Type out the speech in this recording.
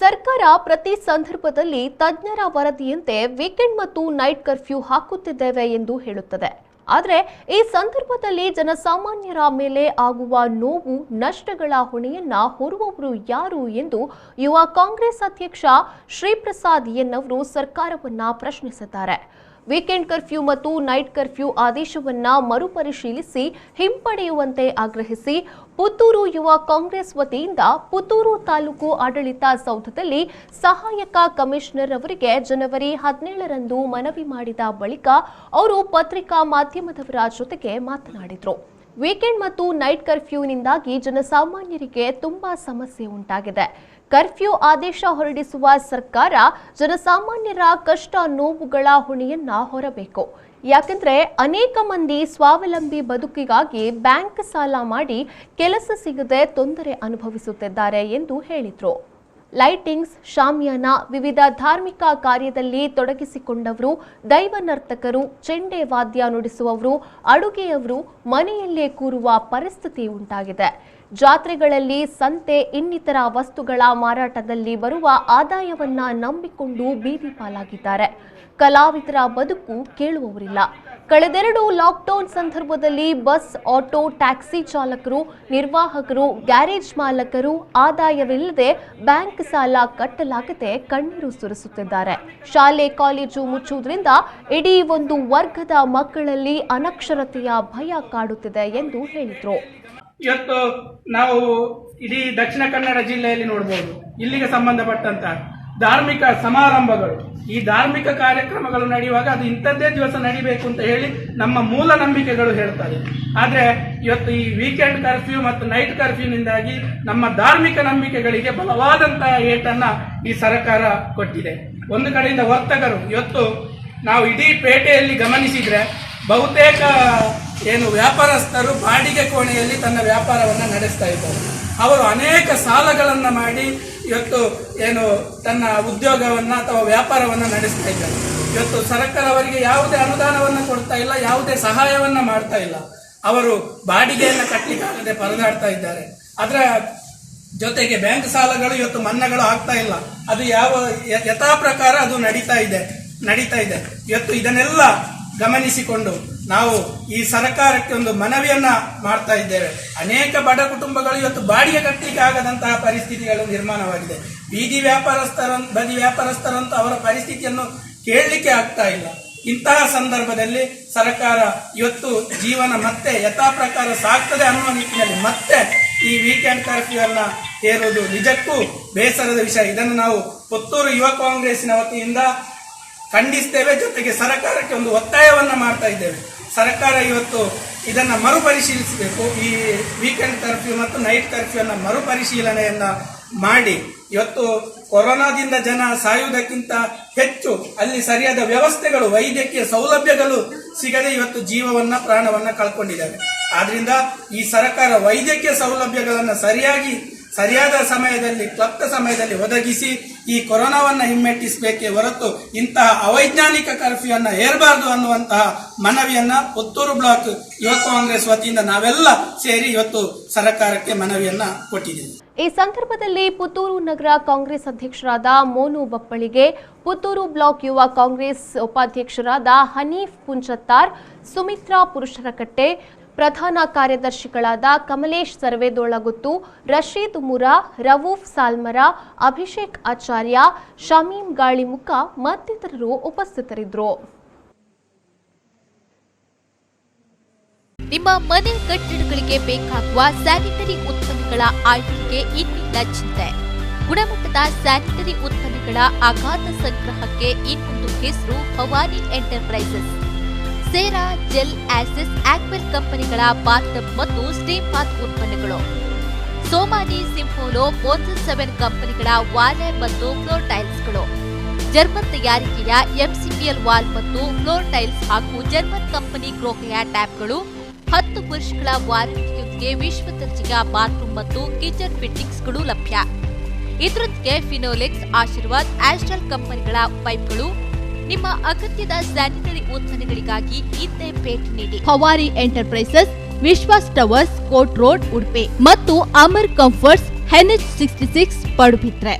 ಸರ್ಕಾರ ಪ್ರತಿ ಸಂದರ್ಭದಲ್ಲಿ ತಜ್ಞರ ವರದಿಯಂತೆ ವೀಕೆಂಡ್ ಮತ್ತು ನೈಟ್ ಕರ್ಫ್ಯೂ ಹಾಕುತ್ತಿದ್ದೇವೆ ಎಂದು ಹೇಳುತ್ತದೆ. ಆದರೆ ಈ ಸಂದರ್ಭದಲ್ಲಿ ಜನಸಾಮಾನ್ಯರ ಮೇಲೆ ಆಗುವ ನೋವು ನಷ್ಟಗಳ ಹೊಣೆಯನ್ನ ಹೊರುವವರು ಯಾರು ಎಂದು ಯುವ ಕಾಂಗ್ರೆಸ್ ಅಧ್ಯಕ್ಷ ಶ್ರೀಪ್ರಸಾದ್ ಎನ್ ಅವರು ಸರ್ಕಾರವನ್ನ ಪ್ರಶ್ನಿಸಿದ್ದಾರೆ. ವೀಕೆಂಡ್ ಕರ್ಫ್ಯೂ ಮತ್ತು ನೈಟ್ ಕರ್ಫ್ಯೂ ಆದೇಶವನ್ನ ಮರುಪರಿಶೀಲಿಸಿ ಹಿಂಪಡೆಯುವಂತೆ ಆಗ್ರಹಿಸಿ ಪುತ್ತೂರು ಯುವ ಕಾಂಗ್ರೆಸ್ ವತಿಯಿಂದ ಪುತ್ತೂರು ತಾಲೂಕು ಆಡಳಿತ ಸೌಧದಲ್ಲಿ ಸಹಾಯಕ ಕಮಿಷನರ್ ಅವರಿಗೆ ಜನವರಿ 17ರಂದು ಮನವಿ ಮಾಡಿದ ಬಳಿಕ ಅವರು ಪತ್ರಿಕಾ ಮಾಧ್ಯಮದವರ ಜೊತೆಗೆ ಮಾತನಾಡಿದರು. ವೀಕೆಂಡ್ ಮತ್ತು ನೈಟ್ ಕರ್ಫ್ಯೂನಿಂದಾಗಿ ಜನಸಾಮಾನ್ಯರಿಗೆ ತುಂಬಾ ಸಮಸ್ಯೆ ಉಂಟಾಗಿದೆ. ಕರ್ಫ್ಯೂ ಆದೇಶ ಹೊರಡಿಸುವ ಸರ್ಕಾರ ಜನಸಾಮಾನ್ಯರ ಕಷ್ಟ ನೋವುಗಳ ಹೊಣೆಯನ್ನ ಹೊರಬೇಕು. ಯಾಕೆಂದ್ರೆ ಅನೇಕ ಮಂದಿ ಸ್ವಾವಲಂಬಿ ಬದುಕಿಗಾಗಿ ಬ್ಯಾಂಕ್ ಸಾಲ ಮಾಡಿ ಕೆಲಸ ಸಿಗದೆ ತೊಂದರೆ ಅನುಭವಿಸುತ್ತಿದ್ದಾರೆ ಎಂದು ಹೇಳಿದರು. ಲೈಟಿಂಗ್ಸ್, ಶಾಮಿಯಾನ, ವಿವಿಧ ಧಾರ್ಮಿಕ ಕಾರ್ಯದಲ್ಲಿ ತೊಡಗಿಸಿಕೊಂಡವರು, ದೈವ ನರ್ತಕರು, ಚೆಂಡೆ ವಾದ್ಯ ನುಡಿಸುವವರು, ಅಡುಗೆಯವರು ಮನೆಯಲ್ಲೇ ಕೂರುವ ಪರಿಸ್ಥಿತಿ ಉಂಟಾಗಿದೆ. ಜಾತ್ರೆಗಳಲ್ಲಿ, ಸಂತೆ, ಇನ್ನಿತರ ವಸ್ತುಗಳ ಮಾರಾಟದಲ್ಲಿ ಬರುವ ಆದಾಯವನ್ನ ನಂಬಿಕೊಂಡು ಬೀದಿ ಪಾಲಾಗಿದ್ದಾರೆ. ಕಲಾವಿದರ ಬದುಕು ಕೇಳುವವರಿಲ್ಲ. ಕಳೆದೆರಡು ಲಾಕ್ಡೌನ್ ಸಂದರ್ಭದಲ್ಲಿ ಬಸ್, ಆಟೋ, ಟ್ಯಾಕ್ಸಿ ಚಾಲಕರು, ನಿರ್ವಾಹಕರು, ಗ್ಯಾರೇಜ್ ಮಾಲಕರು ಆದಾಯವಿಲ್ಲದೆ ಬ್ಯಾಂಕ್ ಸಾಲ ಕಟ್ಟಲಾಗದೆ ಕಣ್ಣೀರು ಸುರಿಸುತ್ತಿದ್ದಾರೆ. ಶಾಲೆ, ಕಾಲೇಜು ಮುಚ್ಚುವುದರಿಂದ ಇಡೀ ಒಂದು ವರ್ಗದ ಮಕ್ಕಳಲ್ಲಿ ಅನಕ್ಷರತೆಯ ಭಯ ಕಾಡುತ್ತಿದೆ ಎಂದು ಹೇಳಿದರು. ಇವತ್ತು ನಾವು ಇಡೀ ದಕ್ಷಿಣ ಕನ್ನಡ ಜಿಲ್ಲೆಯಲ್ಲಿ ನೋಡಬಹುದು, ಇಲ್ಲಿಗೆ ಸಂಬಂಧಪಟ್ಟಂತ ಧಾರ್ಮಿಕ ಸಮಾರಂಭಗಳು, ಈ ಧಾರ್ಮಿಕ ಕಾರ್ಯಕ್ರಮಗಳು ನಡೆಯುವಾಗ ಅದು ಇಂಥದ್ದೇ ದಿವಸ ನಡಿಬೇಕು ಅಂತ ಹೇಳಿ ನಮ್ಮ ಮೂಲ ನಂಬಿಕೆಗಳು ಹೇಳ್ತಾರೆ. ಆದ್ರೆ ಇವತ್ತು ಈ ವೀಕೆಂಡ್ ಕರ್ಫ್ಯೂ ಮತ್ತು ನೈಟ್ ಕರ್ಫ್ಯೂನಿಂದಾಗಿ ನಮ್ಮ ಧಾರ್ಮಿಕ ನಂಬಿಕೆಗಳಿಗೆ ಬಲವಾದಂತಹ ಏಟನ್ನ ಈ ಸರ್ಕಾರ ಕೊಟ್ಟಿದೆ. ಒಂದು ಕಡೆಯಿಂದ ವರ್ತಕರು, ಇವತ್ತು ನಾವು ಇಡೀ ಪೇಟೆಯಲ್ಲಿ ಗಮನಿಸಿದ್ರೆ ಬಹುತೇಕ ವ್ಯಾಪಾರಸ್ಥರು ಬಾಡಿಗೆ ಕೋಣೆಯಲ್ಲಿ ತನ್ನ ವ್ಯಾಪಾರವನ್ನು ನಡೆಸ್ತಾ ಇದ್ದಾರೆ. ಅವರು ಅನೇಕ ಸಾಲಗಳನ್ನು ಮಾಡಿ ಇವತ್ತು ತನ್ನ ಉದ್ಯೋಗವನ್ನ ಅಥವಾ ವ್ಯಾಪಾರವನ್ನ ನಡೆಸ್ತಾ ಇದ್ದಾರೆ. ಇವತ್ತು ಸರ್ಕಾರ ಅವರಿಗೆ ಯಾವುದೇ ಅನುದಾನವನ್ನು ಕೊಡ್ತಾ ಇಲ್ಲ, ಯಾವುದೇ ಸಹಾಯವನ್ನ ಮಾಡ್ತಾ ಇಲ್ಲ. ಅವರು ಬಾಡಿಗೆಯನ್ನ ಕಟ್ಟಲಿಕ್ಕಾಗದೆ ಪರದಾಡ್ತಾ ಇದ್ದಾರೆ. ಅದರ ಜೊತೆಗೆ ಬ್ಯಾಂಕ್ ಸಾಲಗಳು ಇವತ್ತು ಮನ್ನಾಗಳು ಆಗ್ತಾ ಇಲ್ಲ. ಅದು ಯಥಾ ಪ್ರಕಾರ ಅದು ನಡೀತಾ ಇದೆ. ಇವತ್ತು ಇದನ್ನೆಲ್ಲ ಗಮನಿಸಿಕೊಂಡು ನಾವು ಈ ಸರ್ಕಾರಕ್ಕೆ ಒಂದು ಮನವಿಯನ್ನ ಮಾಡ್ತಾ ಇದ್ದೇವೆ. ಅನೇಕ ಬಡ ಕುಟುಂಬಗಳು ಇವತ್ತು ಬಾಡಿಗೆ ಕಟ್ಟಲಿಕ್ಕೆ ಆಗದಂತಹ ಪರಿಸ್ಥಿತಿಗಳು ನಿರ್ಮಾಣವಾಗಿದೆ. ಬದಿ ವ್ಯಾಪಾರಸ್ಥರಂತೂ ಅವರ ಪರಿಸ್ಥಿತಿಯನ್ನು ಕೇಳಲಿಕ್ಕೆ ಆಗ್ತಾ ಇಲ್ಲ. ಇಂತಹ ಸಂದರ್ಭದಲ್ಲಿ ಸರ್ಕಾರ ಇವತ್ತು ಜೀವನ ಮತ್ತೆ ಯಥಾ ಪ್ರಕಾರ ಸಾಗ್ತದೆ ಅನ್ನುವ ನಿಟ್ಟಿನಲ್ಲಿ ಮತ್ತೆ ಈ ವೀಕೆಂಡ್ ಕರ್ಫ್ಯೂ ಅನ್ನ ಹೇರುವುದು ನಿಜಕ್ಕೂ ಬೇಸರದ ವಿಷಯ. ಇದನ್ನು ನಾವು ಪುತ್ತೂರು ಯುವ ಕಾಂಗ್ರೆಸ್ಸಿನ ವತಿಯಿಂದ ಖಂಡಿಸ್ತೇವೆ. ಜೊತೆಗೆ ಸರ್ಕಾರಕ್ಕೆ ಒಂದು ಒತ್ತಾಯವನ್ನ ಮಾಡ್ತಾ ಇದ್ದೇವೆ. ಸರ್ಕಾರ ಇವತ್ತು ಇದನ್ನ ಮರುಪರಿಶೀಲಿಸಬೇಕು. ಈ ವೀಕೆಂಡ್ ಕರ್ಫ್ಯೂ ಮತ್ತು ನೈಟ್ ಕರ್ಫ್ಯೂ ಅನ್ನ ಮರುಪರಿಶೀಲನೆಯನ್ನ ಮಾಡಿ, ಇವತ್ತು ಕೊರೋನಾದಿಂದ ಜನ ಸಾಯುವುದಕ್ಕಿಂತ ಹೆಚ್ಚು ಅಲ್ಲಿ ಸರಿಯಾದ ವ್ಯವಸ್ಥೆಗಳು, ವೈದ್ಯಕೀಯ ಸೌಲಭ್ಯಗಳು ಸಿಗದೆ ಇವತ್ತು ಪ್ರಾಣವನ್ನ ಕಳ್ಕೊಂಡಿದ್ದಾರೆ. ಆದ್ರಿಂದ ಈ ಸರ್ಕಾರ ವೈದ್ಯಕೀಯ ಸೌಲಭ್ಯಗಳನ್ನು ಸರಿಯಾದ ಸಮಯದಲ್ಲಿ, ಕ್ಲಪ್ತ ಸಮಯದಲ್ಲಿ ಒದಗಿಸಿ ಈ ಕೊರೋನಾವನ್ನ ಹಿಮ್ಮೆಟ್ಟಿಸಬೇಕೇ ಹೊರತು ಇಂತಹ ಅವೈಜ್ಞಾನಿಕ ಕರ್ಫ್ಯೂ ಅನ್ನ ಹೇರಬಾರದು ಅನ್ನುವಂತಹ ಮನವಿಯನ್ನ ಪುತ್ತೂರು ಬ್ಲಾಕ್ ಯುವ ಕಾಂಗ್ರೆಸ್ ವತಿಯಿಂದ ನಾವೆಲ್ಲ ಸೇರಿ ಇವತ್ತು ಸರ್ಕಾರಕ್ಕೆ ಮನವಿಯನ್ನ ಕೊಟ್ಟಿದ್ದೇವೆ. ಈ ಸಂದರ್ಭದಲ್ಲಿ ಪುತ್ತೂರು ನಗರ ಕಾಂಗ್ರೆಸ್ ಅಧ್ಯಕ್ಷರಾದ ಮೋನು ಬಪ್ಪಳಿಗೆ, ಪುತ್ತೂರು ಬ್ಲಾಕ್ ಯುವ ಕಾಂಗ್ರೆಸ್ ಉಪಾಧ್ಯಕ್ಷರಾದ ಹನೀಫ್ ಪುಂಚತ್ತಾರ್, ಸುಮಿತ್ರಾ ಪುರುಷರಕಟ್ಟೆ, ಪ್ರಧಾನ ಕಾರ್ಯದರ್ಶಿಗಳಾದ ಕಮಲೇಶ್ ಸರ್ವೇದೊಳಗುತ್ತು, ರಶೀದ್ ಮುರಾ, ರವೂಫ್ ಸಾಲ್ಮರ, ಅಭಿಷೇಕ್ ಆಚಾರ್ಯ, ಶಮೀಂ ಗಾಳಿಮುಖ ಮತ್ತಿತರರು ಉಪಸ್ಥಿತರಿದ್ದರು. ನಿಮ್ಮ ಮನೆ ಕಟ್ಟಡಗಳಿಗೆ ಬೇಕಾಗುವ ಸ್ಯಾನಿಟರಿ ಉತ್ಪನ್ನಗಳ ಆಯ್ಕೆಗೆ ಇನ್ನಿಲ್ಲ ಚಿಂತೆ. ಗುಣಮಟ್ಟದ ಸ್ಯಾನಿಟರಿ ಉತ್ಪನ್ನಗಳ ಅಗಾಧ ಸಂಗ್ರಹಕ್ಕೆ ಇನ್ನೊಂದು ಹೆಸರು ಭವಾನಿ ಎಂಟರ್ಪ್ರೈಸಸ್. ಸೇರಾ, ಜೆಲ್, ಆಸಿಸ್, ಆಕ್ವೆಲ್ ಕಂಪನಿಗಳ ಬಾತ್ಟಬ್ ಮತ್ತು ಸ್ಟೀಮ್ ಬಾತ್ ಉತ್ಪನ್ನಗಳು, ಸೋಮಾನಿ, ಸಿಂಫೋಲೋ, ಮೋನ್ಸನ್ 7 ಕಂಪನಿಗಳ ವಾಲ್ ಮತ್ತು ಫ್ಲೋರ್ ಟೈಲ್ಸ್ಗಳು, ಜರ್ಮನ್ ತಯಾರಿಕೆಯ ಎಂಸಿಪಿಎಲ್ ವಾಲ್ ಮತ್ತು ಫ್ಲೋರ್ ಟೈಲ್ಸ್ ಹಾಗೂ ಜರ್ಮನ್ ಕಂಪನಿ ಗ್ರೋಹೆಯ ಟ್ಯಾಪ್ಗಳು, 10 ವರ್ಷಗಳ ವಾರಂಟಿಯೊಂದಿಗೆ ವಿಶ್ವ ದರ್ಜೆಯ ಬಾತ್ರೂಮ್ ಮತ್ತು ಕಿಚನ್ ಫಿಟ್ಟಿಂಗ್ಸ್ಗಳು ಲಭ್ಯ. ಇದರೊಂದಿಗೆ ಫಿನೋಲೆಕ್ಸ್, ಆಶೀರ್ವಾದ್, ಆಸ್ಟ್ರಲ್ ಕಂಪನಿಗಳ ಪೈಪ್ಗಳು. ನಿಮ್ಮ ಅಗತ್ಯದ ಸ್ಯಾನಿಟರಿ ಉತ್ಪನ್ನಗಳಿಗಾಗಿ ಇದ್ದೇ ಭೇಟಿ ನೀಡಿ. ಭವಾನಿ ಎಂಟರ್ಪ್ರೈಸಸ್, ವಿಶ್ವಾಸ್ ಟವರ್ಸ್, ಕೋರ್ಟ್ ರೋಡ್, ಉಡುಪಿ ಮತ್ತು ಅಮರ್ ಕಂಫರ್ಟ್ಸ್, NH66 ಪಡುಬಿದ್ರೆ.